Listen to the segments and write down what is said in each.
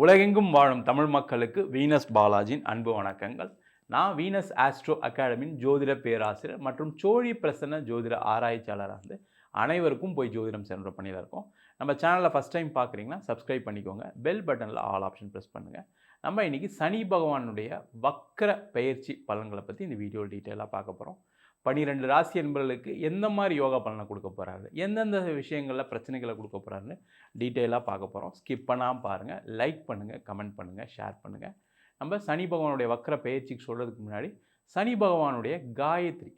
உலகெங்கும் வாழும் தமிழ் மக்களுக்கு வீனஸ் பாலாஜியின் அன்பு வணக்கங்கள். நான் வீனஸ் ஆஸ்ட்ரோ அகாடமியின் ஜோதிட பேராசிரியர் மற்றும் சோழி பிரசன்ன ஜோதிட ஆராய்ச்சியாளராக இருந்து அனைவருக்கும் போய் ஜோதிடம் சென்ற பண்ணியில் இருக்கோம். நம்ம சேனலில் ஃபஸ்ட் டைம் பார்க்குறீங்கன்னா சப்ஸ்கிரைப் பண்ணிக்கோங்க. பெல் பட்டனில் ஆல் ஆப்ஷன் ப்ரெஸ் பண்ணுங்கள். நம்ம இன்றைக்கி சனி பகவானுடைய வக்கர பெயர்ச்சி பலன்களை பற்றி இந்த வீடியோ டீட்டெயிலாக பார்க்க போகிறோம். 12 ராசி என்பவர்களுக்கு எந்த மாதிரி யோகா பலனை கொடுக்க போகிறாரு, எந்தெந்த விஷயங்களில் பிரச்சனைகளை கொடுக்க போகிறாருன்னு டீட்டெயிலாக பார்க்க போகிறோம். ஸ்கிப் பண்ணாமல் பாருங்கள், லைக் பண்ணுங்கள், கமெண்ட் பண்ணுங்கள், ஷேர் பண்ணுங்கள். நம்ம சனி பகவானுடைய வக்கர பெயர்ச்சிக்கு சொல்கிறதுக்கு முன்னாடி சனி பகவானுடைய காயத்ரி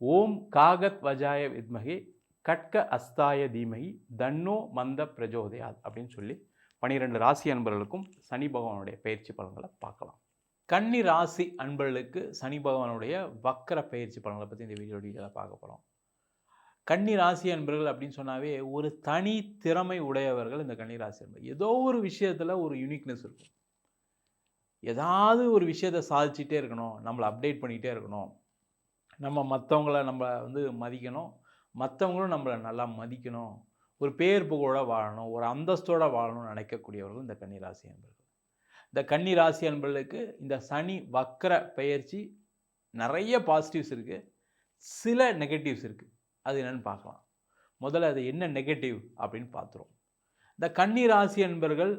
ஓம் காகத் வஜாய வித்மகி கட்க அஸ்தாய தீமகி தன்னோ மந்த பிரஜோதயாத் அப்படின்னு சொல்லி 12 ராசி அன்பர்களுக்கும் சனி பகவானுடைய பெயர்ச்சி பலன்களை பார்க்கலாம். கன்னி ராசி அன்பர்களுக்கு சனி பகவானுடைய வக்கர பெயர்ச்சி பலன்களை பற்றி இந்த வீடியோ டீட்டெயிலாக பார்க்க போகிறோம். கன்னி ராசி அன்பர்கள் அப்படின்னு சொன்னாவே ஒரு தனி திறமை உடையவர்கள் இந்த கன்னி ராசி அன்பர்கள். ஏதோ ஒரு விஷயத்தில் ஒரு யூனிக்னஸ் இருக்கும். ஏதாவது ஒரு விஷயத்தை சாதிச்சுட்டே இருக்கணும், நம்மளை அப்டேட் பண்ணிகிட்டே இருக்கணும், நம்ம மற்றவங்கள நம்ம மதிக்கணும், மற்றவங்களும் நம்மளை நல்லா மதிக்கணும், ஒரு பேர் புகழோட வாழணும், ஒரு அந்தஸ்தோடு வாழணும்னு நினைக்கக்கூடியவர்கள் இந்த கன்னி ராசி அன்பர்கள். இந்த கன்னி ராசி அன்பர்களுக்கு இந்த சனி வக்கர பெயர்ச்சி நிறைய பாசிட்டிவ்ஸ் இருக்குது, சில நெகட்டிவ்ஸ் இருக்குது. அது என்னென்னு பார்க்கலாம். முதல்ல அது என்ன நெகட்டிவ் அப்படின்னு பார்த்துருவோம். இந்த கன்னி ராசி அன்பர்கள்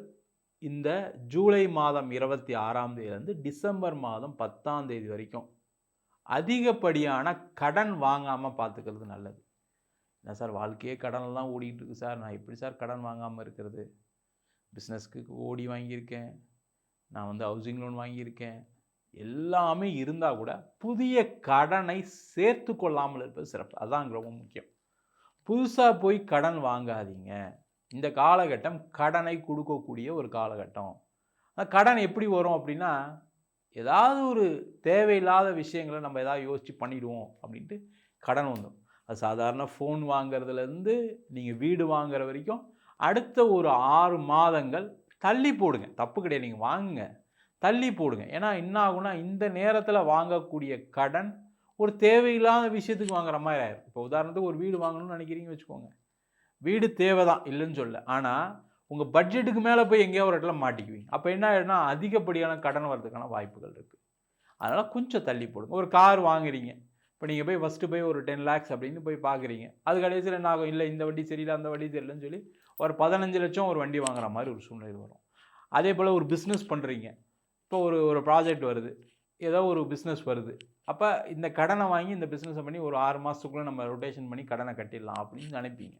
இந்த ஜூலை மாதம் 26ஆம் தேதியிலேருந்து டிசம்பர் மாதம் 10ஆம் தேதி வரைக்கும் அதிகப்படியான கடன் வாங்காமல் பார்த்துக்கிறது நல்லது. என்ன சார் வாழ்க்கையே கடனில் தான் ஓடிட்டு இருக்கு சார், நான் எப்படி சார் கடன் வாங்காமல் இருக்கிறது? பிஸ்னஸ்க்கு ஓடி வாங்கியிருக்கேன், நான் ஹவுசிங் லோன் வாங்கியிருக்கேன், எல்லாமே இருந்தால் கூட புதிய கடனை சேர்த்து கொள்ளாமல் இருப்பது சிறப்பு. அதுதான் ரொம்ப முக்கியம். புதுசாக போய் கடன் வாங்காதீங்க. இந்த காலகட்டம் கடனை கொடுக்கக்கூடிய ஒரு காலகட்டம். அந்த கடன் எப்படி வரும் அப்படின்னா, ஏதாவது ஒரு தேவையில்லாத விஷயங்களை நம்ம ஏதாவது யோசித்து பண்ணிவிடுவோம் அப்படின்ட்டு கடன் வந்துடும். அது சாதாரண ஃபோன் வாங்கிறதுலேருந்து நீங்கள் வீடு வாங்குற வரைக்கும் அடுத்த ஒரு 6 மாதங்கள் தள்ளி போடுங்க. தப்பு கிடையாது, நீங்கள் வாங்குங்க, தள்ளி போடுங்க. ஏன்னா என்ன ஆகுனா, இந்த நேரத்தில் வாங்கக்கூடிய கடன் ஒரு தேவையில்லாத விஷயத்துக்கு வாங்குற மாதிரி ஆயிடும். இப்போ உதாரணத்துக்கு ஒரு வீடு வாங்கணும்னு நினைக்கிறீங்கன்னு வச்சுக்கோங்க. வீடு தேவை தான், இல்லைன்னு சொல்ல. ஆனால் உங்கள் பட்ஜெட்டுக்கு மேலே போய் எங்கேயோ ஒரு இடத்துல மாட்டிக்குவீங்க. அப்போ என்ன ஆகிடும்னா, அதிகப்படியான கடன் வர்றதுக்கான வாய்ப்புகள் இருக்குது. அதனால் கொஞ்சம் தள்ளி போடுங்க. ஒரு கார் வாங்குறீங்க, இப்போ நீங்கள் போய் ஃபஸ்ட்டு போய் ஒரு 10 lakhs அப்படின்னு போய் பார்க்குறீங்க. அது கடைசியில் என்ன ஆகும், இல்லை இந்த வண்டி சரியில்லை, அந்த வண்டி சரியில்லைன்னு சொல்லி ஒரு 15 லட்சம் ஒரு வண்டி வாங்குற மாதிரி ஒரு சூழ்நிலை வரும். அதே போல் ஒரு பிஸ்னஸ் பண்ணுறீங்க, இப்போ ஒரு ப்ராஜெக்ட் வருது, ஏதோ ஒரு பிஸ்னஸ் வருது. அப்போ இந்த கடனை வாங்கி இந்த பிஸ்னஸை பண்ணி ஒரு 6 மாதத்துக்குள்ளே நம்ம ரொட்டேஷன் பண்ணி கடனை கட்டிடலாம் அப்படின்னு நினைப்பீங்க.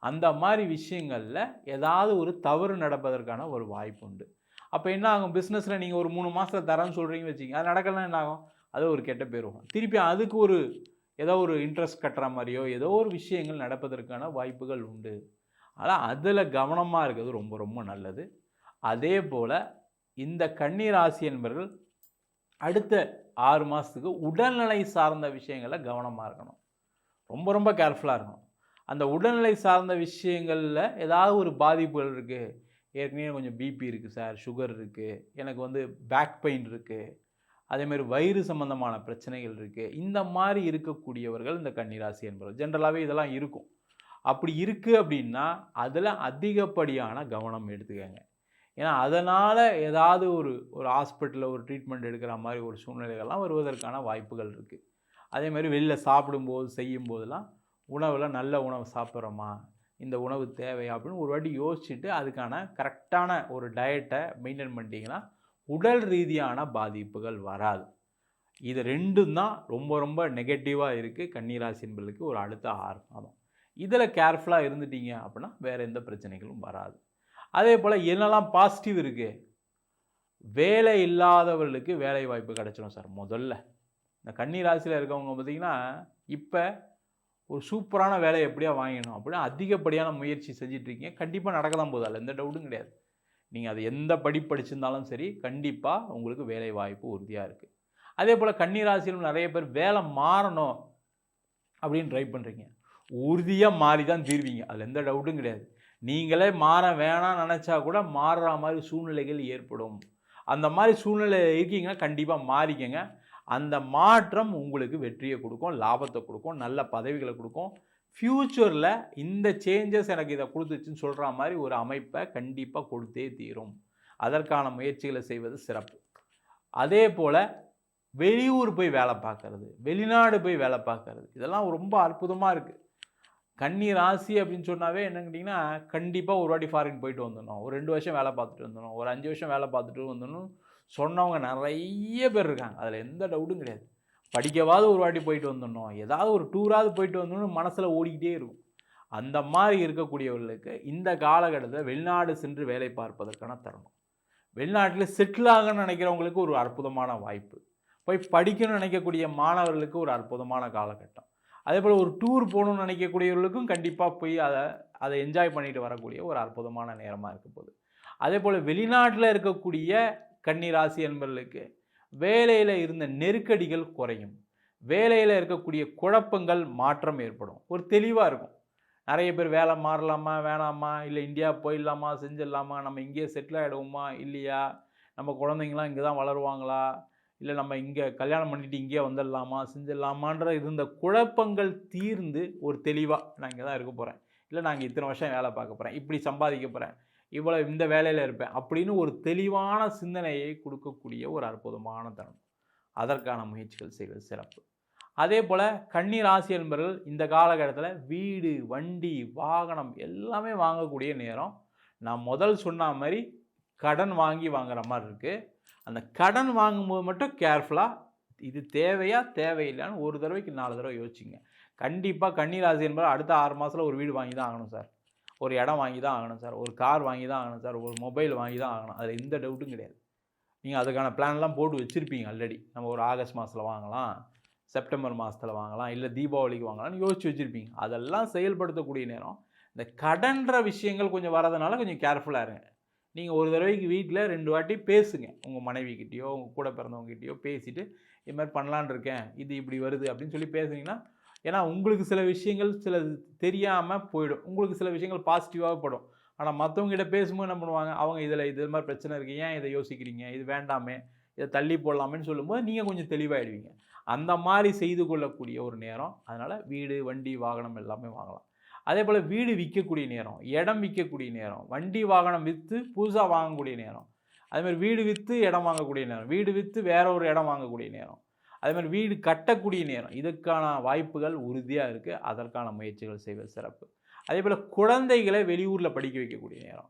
அந்த மாதிரி விஷயங்களில் ஏதாவது ஒரு தவறு நடப்பதற்கான ஒரு வாய்ப்பு உண்டு. அப்போ என்ன ஆகும், பிஸ்னஸில் நீங்கள் ஒரு 3 மாதத்தில் தரேன்னு சொல்கிறீங்கன்னு வச்சிங்க, அது நடக்கலாம், என்ன ஆகும், அது ஒரு கெட்ட பேர் வரும். திருப்பி அதுக்கு ஏதோ ஒரு இன்ட்ரெஸ்ட் கட்டுற மாதிரியோ ஏதோ ஒரு விஷயங்கள் நடப்பதற்கான வாய்ப்புகள் உண்டு. ஆனால் அதில் கவனமாக இருக்கிறது ரொம்ப ரொம்ப நல்லது. அதே போல் இந்த கன்னி ராசி என்பவர்கள் அடுத்த 6 மாதத்துக்கு உடல்நிலை சார்ந்த விஷயங்களில் கவனமாக இருக்கணும், ரொம்ப ரொம்ப கேர்ஃபுல்லாக இருக்கணும். அந்த உடல்நிலை சார்ந்த விஷயங்களில் ஏதாவது ஒரு பாதிப்புகள் இருக்குது, ஏற்கனவே கொஞ்சம் பிபி இருக்குது சார், சுகர் இருக்குது, எனக்கு பேக் பெயின் இருக்குது, அதேமாதிரி வயிறு சம்பந்தமான பிரச்சனைகள் இருக்குது, இந்த மாதிரி இருக்கக்கூடியவர்கள் இந்த கன்னிராசி என்பவர்கள் ஜென்ரலாகவே இதெல்லாம் இருக்கும். அப்படி இருக்குது அப்படின்னா அதில் அதிகப்படியான கவனம் எடுத்துக்கங்க. ஏன்னா அதனால் ஏதாவது ஒரு ஹாஸ்பிட்டலில் ஒரு ட்ரீட்மெண்ட் எடுக்கிற மாதிரி ஒரு சூழ்நிலைகள்லாம் வருவதற்கான வாய்ப்புகள் இருக்குது. அதேமாதிரி வெளியில் சாப்பிடும்போது செய்யும்போதெல்லாம் உணவில் நல்ல உணவு சாப்பிட்றோமா, இந்த உணவு தேவையா அப்படின்னு ஒரு வாட்டி யோசிச்சுட்டு அதுக்கான கரெக்டான ஒரு டயட்டை மெயின்டைன் பண்ணிட்டீங்கன்னா உடல் ரீதியான பாதிப்புகள் வராது. இது ரெண்டும் தான் ரொம்ப ரொம்ப நெகட்டிவாக இருக்குது கன்னிராசி என்பதுக்கு ஒரு அடுத்த 6 மாதம். இதில் கேர்ஃபுல்லாக இருந்துட்டீங்க அப்படின்னா வேறு எந்த பிரச்சனைகளும் வராது. அதே போல் என்னெல்லாம் பாசிட்டிவ் இருக்குது, வேலை இல்லாதவர்களுக்கு வேலை வாய்ப்பு கிடைச்சிடும் சார். முதல்ல இந்த கன்னி ராசியில் இருக்கவங்க பார்த்திங்கன்னா இப்போ ஒரு சூப்பரான வேலையை எப்படியா வாங்கிடணும் அப்படின்னா அதிகப்படியான முயற்சி செஞ்சிட்ருக்கீங்க. கண்டிப்பாக நடக்க தான் போகுது, அதில் எந்த டவுட்டும் கிடையாது. நீங்கள் அது எந்த படிப்பு படிச்சிருந்தாலும் சரி கண்டிப்பாக உங்களுக்கு வேலை வாய்ப்பு உறுதியாக இருக்குது. அதே போல் கன்னி ராசியிலும் நிறைய பேர் வேலை மாறணும் அப்படின்னு ட்ரை பண்ணுறீங்க. உறுதியாக மாறி தான் தீர்வீங்க, அதில் எந்த டவுட்டும் கிடையாது. நீங்களே மாற வேணாம்னு நினச்சா கூட மாறுற மாதிரி சூழ்நிலைகள் ஏற்படும். அந்த மாதிரி சூழ்நிலை இருக்கீங்கன்னா கண்டிப்பாக மாறிக்கங்க. அந்த மாற்றம் உங்களுக்கு வெற்றியை கொடுக்கும், லாபத்தை கொடுக்கும், நல்ல பதவிகளை கொடுக்கும். ஃப்யூச்சரில் இந்த சேஞ்சஸ் எனக்கு இதை கொடுத்துச்சுன்னு சொல்கிற மாதிரி ஒரு அமைப்பை கண்டிப்பாக கொடுத்தே தீரும். அதற்கான முயற்சிகளை செய்வது சிறப்பு. அதே போல் வெளியூர் போய் வேலை பார்க்கறது, வெளிநாடு போய் வேலை பார்க்கறது, இதெல்லாம் ரொம்ப அற்புதமாக இருக்குது. கன்னி ராசி அப்படின்னு சொன்னாவே என்னன்னு கேட்டிங்கன்னா, கண்டிப்பாக ஒரு வாட்டி ஃபாரின் போயிட்டு வந்துடணும், ஒரு 2 வருஷம் வேலை பார்த்துட்டு வந்துடணும், ஒரு 5 வருஷம் வேலை பார்த்துட்டு வந்துடணும் சொன்னவங்க நிறைய பேர் இருக்காங்க. அதில் எந்த டவுட்டும் கிடையாது. படிக்கவாவது ஒரு வாட்டி போயிட்டு வந்துடணும், ஏதாவது ஒரு டூராவது போயிட்டு வந்துடணும் மனசில் ஓடிக்கிட்டே இருக்கும். அந்த மாதிரி இருக்கக்கூடியவர்களுக்கு இந்த காலகட்டத்தில் வெளிநாடு சென்று வேலை பார்ப்பதற்கான தருணம். வெளிநாட்டில் செட்டில் ஆகணும்னு நினைக்கிறவங்களுக்கு ஒரு அற்புதமான வாய்ப்பு. போய் படிக்கணும்னு நினைக்கக்கூடிய மாணவர்களுக்கு ஒரு அற்புதமான காலகட்டம். அதே போல் ஒரு டூர் போகணும்னு நினைக்கக்கூடியவர்களுக்கும் கண்டிப்பாக போய் அதை என்ஜாய் பண்ணிட்டு வரக்கூடிய ஒரு அற்புதமான நேரமாக இருக்க போகுது. அதே போல் வெளிநாட்டில் இருக்கக்கூடிய கன்னி ராசி என்பவர்களுக்கு வேலையில் இருந்த நெருக்கடிகள் குறையும். வேலையில் இருக்கக்கூடிய குழப்பங்கள் மாற்றம் ஏற்படும். ஒரு தெளிவாக இருக்கும். நிறைய பேர் வேலை மாறலாமா வேணாமா, இல்லை இந்தியா போயிடலாமா செஞ்சிடலாமா, நம்ம இங்கேயே செட்டில் ஆகிடுவோமா இல்லையா, நம்ம குழந்தைங்களாம் இங்கே தான் வளருவாங்களா, இல்லை நம்ம இங்கே கல்யாணம் பண்ணிவிட்டு இங்கேயே வந்துடலாமா செஞ்சிடலாமான்ற இருந்த குழப்பங்கள் தீர்ந்து ஒரு தெளிவாக நான் இங்கே தான் இருக்க போகிறேன், இல்லை நான் இங்கே இத்தனை வருஷம் வேலை பார்க்க போகிறேன், இப்படி சம்பாதிக்க போகிறேன், இவ்வளோ இந்த வேலையில் இருப்பேன் அப்படின்னு ஒரு தெளிவான சிந்தனையை கொடுக்கக்கூடிய ஒரு அற்புதமான தருணம். அதற்கான முயற்சிகள் செய்வது சிறப்பு. அதே போல் கன்னி ராசி என்பவர்கள் இந்த காலகட்டத்தில் வீடு, வண்டி, வாகனம் எல்லாமே வாங்கக்கூடிய நேரம். நான் முதல் சொன்ன மாதிரி கடன் வாங்கி வாங்குற மாதிரி இருக்குது. அந்த கடன் வாங்கும்போது மட்டும் கேர்ஃபுல்லாக இது தேவையா தேவையில்லைன்னு ஒரு தடவைக்கு 4 தடவை யோசிச்சிங்க. கண்டிப்பாக கன்னி ராசி என்பவர் அடுத்த 6 மாதத்தில் ஒரு வீடு வாங்கி தான் ஆகணும் சார், ஒரு இடம் வாங்கி தான் ஆகணும் சார், ஒரு கார் வாங்கி தான் ஆகணும் சார், ஒரு மொபைல் வாங்கி தான் ஆகணும். அதில் எந்த டவுட்டும் கிடையாது. நீங்கள் அதுக்கான பிளான்லாம் போட்டு வச்சுருப்பீங்க ஆல்ரெடி. நம்ம ஒரு ஆகஸ்ட் மாதத்தில் வாங்கலாம், செப்டம்பர் மாதத்தில் வாங்கலாம், இல்லை தீபாவளிக்கு வாங்கலாம்னு யோசிச்சு வச்சுருப்பீங்க. அதெல்லாம் செயல்படுத்தக்கூடிய நேரம். இந்த கடன்ற விஷயங்கள் கொஞ்சம் வரதுனால கொஞ்சம் கேர்ஃபுல்லாக இருங்க. நீங்கள் ஒரு தடவைக்கு வீட்டில் 2 வாட்டி பேசுங்க. உங்கள் மனைவிக்கிட்டேயோ உங்கள் கூட பிறந்தவங்ககிட்டயோ பேசிவிட்டு இது மாதிரி பண்ணலான் இருக்கேன், இது இப்படி வருது அப்படின்னு சொல்லி பேசுனீங்கன்னா, ஏன்னா உங்களுக்கு சில விஷயங்கள் சிலது தெரியாமல் போயிடும், உங்களுக்கு சில விஷயங்கள் பாசிட்டிவாக படும். ஆனால் மற்றவங்ககிட்ட பேசும்போது என்ன பண்ணுவாங்க, அவங்க இது மாதிரி பிரச்சனை இருக்குது, ஏன் இதை யோசிக்கிறீங்க, இது வேண்டாமே, இதை தள்ளி போடலாமேன்னு சொல்லும்போது நீங்கள் கொஞ்சம் தெளிவாகிடுவீங்க. அந்த மாதிரி செய்து கொள்ளக்கூடிய ஒரு நேரம். அதனால் வீடு, வண்டி, வாகனம் எல்லாமே வாங்கலாம். அதே போல் வீடு விற்கக்கூடிய நேரம், இடம் விற்கக்கூடிய நேரம், வண்டி வாகனம் விற்று புதுசாக வாங்கக்கூடிய நேரம், அதேமாதிரி வீடு விற்று இடம் வாங்கக்கூடிய நேரம், வீடு விற்று வேற ஒரு இடம் வாங்கக்கூடிய நேரம், அதேமாதிரி வீடு கட்டக்கூடிய நேரம். இதுக்கான வாய்ப்புகள் உறுதியாக இருக்குது. அதற்கான முயற்சிகள் செய்வது சிறப்பு. அதே போல் குழந்தைகளை வெளியூரில் படிக்க வைக்கக்கூடிய நேரம்,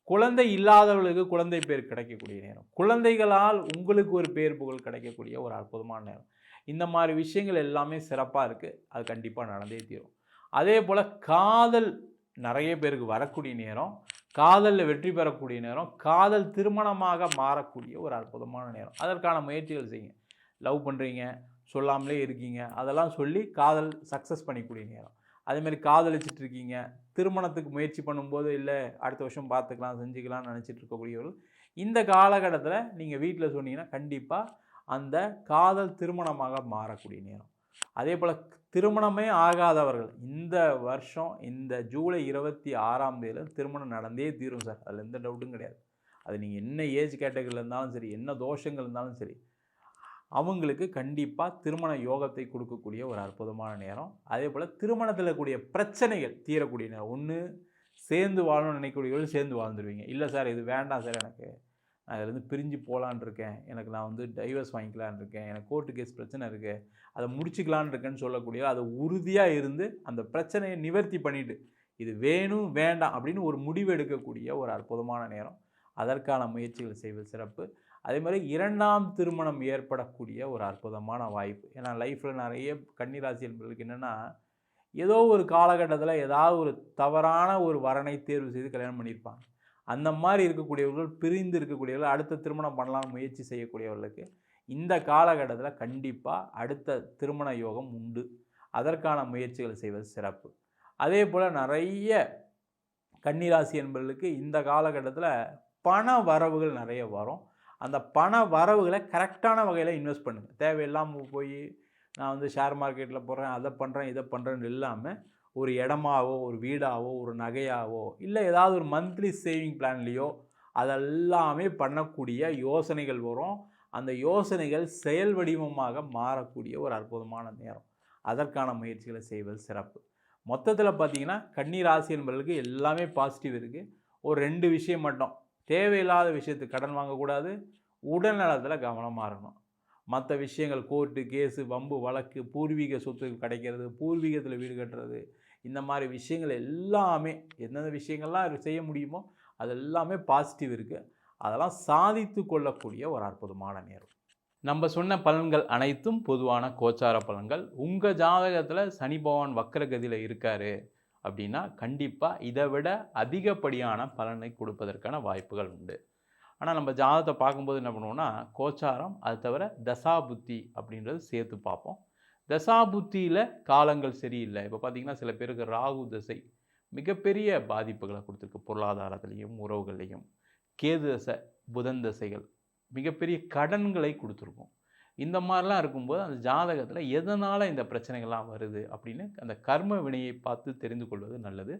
குழந்தை இல்லாதவர்களுக்கு குழந்தை பேர் கிடைக்கக்கூடிய நேரம், குழந்தைகளால் உங்களுக்கு ஒரு பேர் புகழ் கிடைக்கக்கூடிய ஒரு அற்புதமான நேரம். இந்த மாதிரி விஷயங்கள் எல்லாமே சிறப்பாக இருக்குது. அது கண்டிப்பாக நடந்தே தீரும். அதே போல் காதல் நிறைய பேருக்கு வரக்கூடிய நேரம், காதலில் வெற்றி பெறக்கூடிய நேரம், காதல் திருமணமாக மாறக்கூடிய ஒரு அற்புதமான நேரம். அதற்கான முயற்சிகள் செய்யுங்க. லவ் பண்ணுறீங்க, சொல்லாமலே இருக்கீங்க, அதெல்லாம் சொல்லி காதல் சக்ஸஸ் பண்ணிக்கூடிய நேரம். அதேமாதிரி காதலிச்சிட்டு இருக்கீங்க, திருமணத்துக்கு முயற்சி பண்ணும்போது இல்லை அடுத்த வருஷம் பார்த்துக்கலாம் செஞ்சுக்கலாம்னு நினச்சிட்டு இருக்கக்கூடியவர்கள் இந்த காலகட்டத்தில் நீங்கள் வீட்டில் சொன்னீங்கன்னா கண்டிப்பாக அந்த காதல் திருமணமாக மாறக்கூடிய நேரம். அதே போல் திருமணமே ஆகாதவர்கள் இந்த வருஷம் இந்த ஜூலை 26ஆம் தேதியில் திருமணம் நடந்தே தீரும் சார். அதில் எந்த டவுட்டும் கிடையாது. அது நீங்கள் என்ன ஏஜ் கேட்டகரியில் இருந்தாலும் சரி, என்ன தோஷங்கள் இருந்தாலும் சரி, அவங்களுக்கு கண்டிப்பாக திருமண யோகத்தை கொடுக்கக்கூடிய ஒரு அற்புதமான நேரம். அதே போல் திருமணத்தில் இருக்கக்கூடிய பிரச்சனைகள் தீரக்கூடிய நேரம். ஒன்று சேர்ந்து வாழணும்னு நினைக்கக்கூடியவர்கள் சேர்ந்து வாழ்ந்துருவீங்க. இல்லை சார் இது வேண்டாம் சார், எனக்கு நான் இதுலேருந்து பிரிஞ்சு போகலான் இருக்கேன், எனக்கு நான் வந்து டைவர்ஸ் வாங்கிக்கலான் இருக்கேன், எனக்கு கோர்ட்டு கேஸ் பிரச்சனை இருக்குது, அதை முடிச்சுக்கலான் இருக்கேன்னு சொல்லக்கூடிய அதை உறுதியாக இருந்து அந்த பிரச்சனையை நிவர்த்தி பண்ணிவிட்டு இது வேணும் வேண்டாம் அப்படின்னு ஒரு முடிவு எடுக்கக்கூடிய ஒரு அற்புதமான நேரம். அதற்கான முயற்சிகள் செய்வது சிறப்பு. அதே மாதிரி 2ஆம் திருமணம் ஏற்படக்கூடிய ஒரு அற்புதமான வாய்ப்பு. ஏன்னா லைஃப்பில் நிறைய கன்னிராசி என்பவர்களுக்கு என்னென்னா, ஏதோ ஒரு காலகட்டத்தில் ஏதாவது ஒரு தவறான ஒரு வரனை தேர்வு செய்து கல்யாணம் பண்ணியிருப்பாங்க. அந்த மாதிரி இருக்கக்கூடியவர்கள், பிரிந்து இருக்கக்கூடியவர்கள், அடுத்த திருமணம் பண்ணலாம்னு முயற்சி செய்யக்கூடியவர்களுக்கு இந்த காலகட்டத்தில் கண்டிப்பாக அடுத்த திருமண யோகம் உண்டு. அதற்கான முயற்சிகள் செய்வது சிறப்பு. அதே போல் நிறைய கன்னிராசி என்பவர்களுக்கு இந்த காலகட்டத்தில் பண வரவுகள் நிறைய வரும். அந்த பண வரவுகளை கரெக்டான வகையில் இன்வெஸ்ட் பண்ணுங்கள். தேவையில்லாமல் போய் நான் வந்து ஷேர் மார்க்கெட்டில் போடுறேன், அதை பண்ணுறேன், இதை பண்ணுறேன்னு இல்லாமல் ஒரு இடமாவோ, ஒரு வீடாவோ, ஒரு நகையாவோ, இல்லை ஏதாவது ஒரு மந்த்லி சேவிங் பிளான்லேயோ அதெல்லாமே பண்ணக்கூடிய யோசனைகள் வரும். அந்த யோசனைகள் செயல் வடிவமாக மாறக்கூடிய ஒரு அற்புதமான நேரம். அதற்கான முயற்சிகளை செய்வது சிறப்பு. மொத்தத்தில் பார்த்தீங்கன்னா கன்னி ராசி என்பவர்களுக்கு எல்லாமே பாசிட்டிவ் இருக்குது. ஒரு 2 விஷயம் மட்டும் தேவையில்லாத விஷயத்துக்கு கடன் வாங்கக்கூடாது. உடல் நலத்தில் கவனமாக இருக்கணும். மற்ற விஷயங்கள் கோர்ட்டு, கேஸு, வம்பு, வழக்கு, பூர்வீக சொத்து கிடைக்கிறது, பூர்வீகத்தில் வீடு கட்டுறது, இந்த மாதிரி விஷயங்கள் எல்லாமே எந்தெந்த விஷயங்கள்லாம் செய்ய முடியுமோ அது எல்லாமே பாசிட்டிவ் இருக்குது. அதெல்லாம் சாதித்து கொள்ளக்கூடிய ஒரு அற்புதமான நேரம். நம்ம சொன்ன பலன்கள் அனைத்தும் பொதுவான கோச்சார பலன்கள். உங்கள் ஜாதகத்தில் சனி பகவான் வக்ரகதியில் இருக்கார் அப்படின்னா கண்டிப்பாக இதை விட அதிகப்படியான பலனை கொடுப்பதற்கான வாய்ப்புகள் உண்டு. ஆனால் நம்ம ஜாதகத்தை பார்க்கும்போது என்ன பண்ணுவோம்னா கோச்சாரம், அது தவிர தசாபுத்தி அப்படின்றது சேர்த்து பார்ப்போம். தசாபுத்தியில் காலங்கள் சரியில்லை. இப்போ பார்த்திங்கன்னா சில பேருக்கு ராகு தசை மிகப்பெரிய பாதிப்புகளை கொடுத்துருக்கு. பொருளாதாரத்துலேயும் உறவுகள்லேயும். கேது தசை, புதன் தசைகள் மிகப்பெரிய கடன்களை கொடுத்துருக்கும். இந்த மாதிரிலாம் இருக்கும்போது அந்த ஜாதகத்தில் எதனால் இந்த பிரச்சனைகள்லாம் வருது அப்படின்னு அந்த கர்ம வினையை பார்த்து தெரிந்து கொள்வது நல்லது.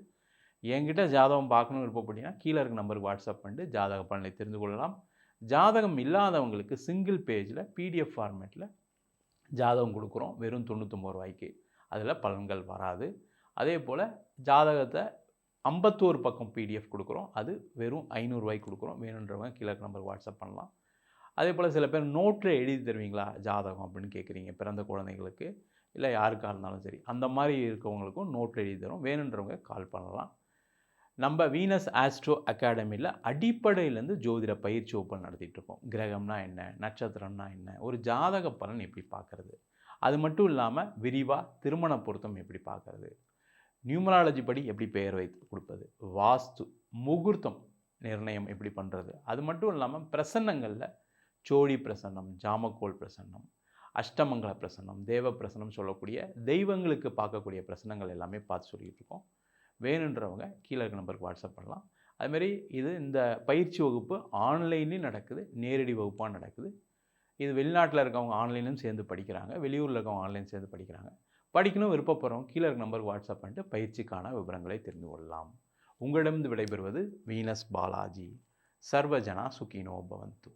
என்கிட்ட ஜாதகம் பார்க்கணும் விருப்பப்பட்டீங்கன்னா கீழே இருக்க நம்பருக்கு வாட்ஸ்அப் பண்ணிட்டு ஜாதக பலனை தெரிந்து கொள்ளலாம். ஜாதகம் இல்லாதவங்களுக்கு சிங்கிள் பேஜில் பிடிஎஃப் ஃபார்மேட்டில் ஜாதகம் கொடுக்குறோம் வெறும் 99 ரூபாய்க்கு. அதில் பலன்கள் வராது. அதே போல் ஜாதகத்தை 51 பக்கம் பிடிஎஃப் கொடுக்குறோம். அது வெறும் 500 ரூபாய்க்கு கொடுக்குறோம். வேணுன்றவங்க கீழே இருக்க நம்பருக்கு வாட்ஸ்அப் பண்ணலாம். அதே போல் சில பேர் நோட்டில் எழுதி தருவீங்களா ஜாதகம் அப்படின்னு கேட்குறீங்க. பிறந்த குழந்தைங்களுக்கு இல்லை யாருக்காக இருந்தாலும் சரி, அந்த மாதிரி இருக்கவங்களுக்கும் நோட்டில் எழுதி தரும். வேணுன்றவங்க கால் பண்ணலாம். நம்ம வீனஸ் ஆஸ்ட்ரோ அகாடமியில் அடிப்படையிலேருந்து ஜோதிட பயிற்சி வகுப்பு நடத்திட்டுருக்கோம். கிரகம்னா என்ன, நட்சத்திரம்னா என்ன, ஒரு ஜாதக பலன் எப்படி பார்க்குறது, அது மட்டும் இல்லாமல் விரிவாக திருமண பொருத்தம் எப்படி பார்க்குறது, நியூமராலஜி படி எப்படி பெயர் வைத்து கொடுப்பது, வாஸ்து, முகூர்த்தம் நிர்ணயம் எப்படி பண்ணுறது, அது மட்டும் இல்லாமல் பிரசன்னங்களில் சோழி பிரசன்னம், ஜாமக்கோல் பிரசன்னம், அஷ்டமங்கல பிரசன்னம், தேவ பிரசன்னம் சொல்லக்கூடிய தெய்வங்களுக்கு பார்க்கக்கூடிய பிரசன்னங்கள் எல்லாமே பார்த்து சொல்லிகிட்டு இருக்கோம். வேணுன்றவங்க கீழே இருக்க நம்பருக்கு வாட்ஸ்அப் பண்ணலாம். அதுமாரி இந்த பயிற்சி வகுப்பு ஆன்லைன்லேயும் நடக்குது, நேரடி வகுப்பாக நடக்குது. இது வெளிநாட்டில் இருக்கவங்க ஆன்லைன்லையும் சேர்ந்து படிக்கிறாங்க, வெளியூரில் இருக்கவங்க ஆன்லைன் சேர்ந்து படிக்கிறாங்க. படிக்கணும் விருப்பப்படுறவங்க கீழே இருக்க நம்பருக்கு வாட்ஸ்அப் பண்ணிட்டு பயிற்சிக்கான விவரங்களை தெரிந்து கொள்ளலாம். உங்களிடமிருந்து விடைபெறுவது வீனஸ் பாலாஜி. சர்வஜனா சுகினோ பவந்து.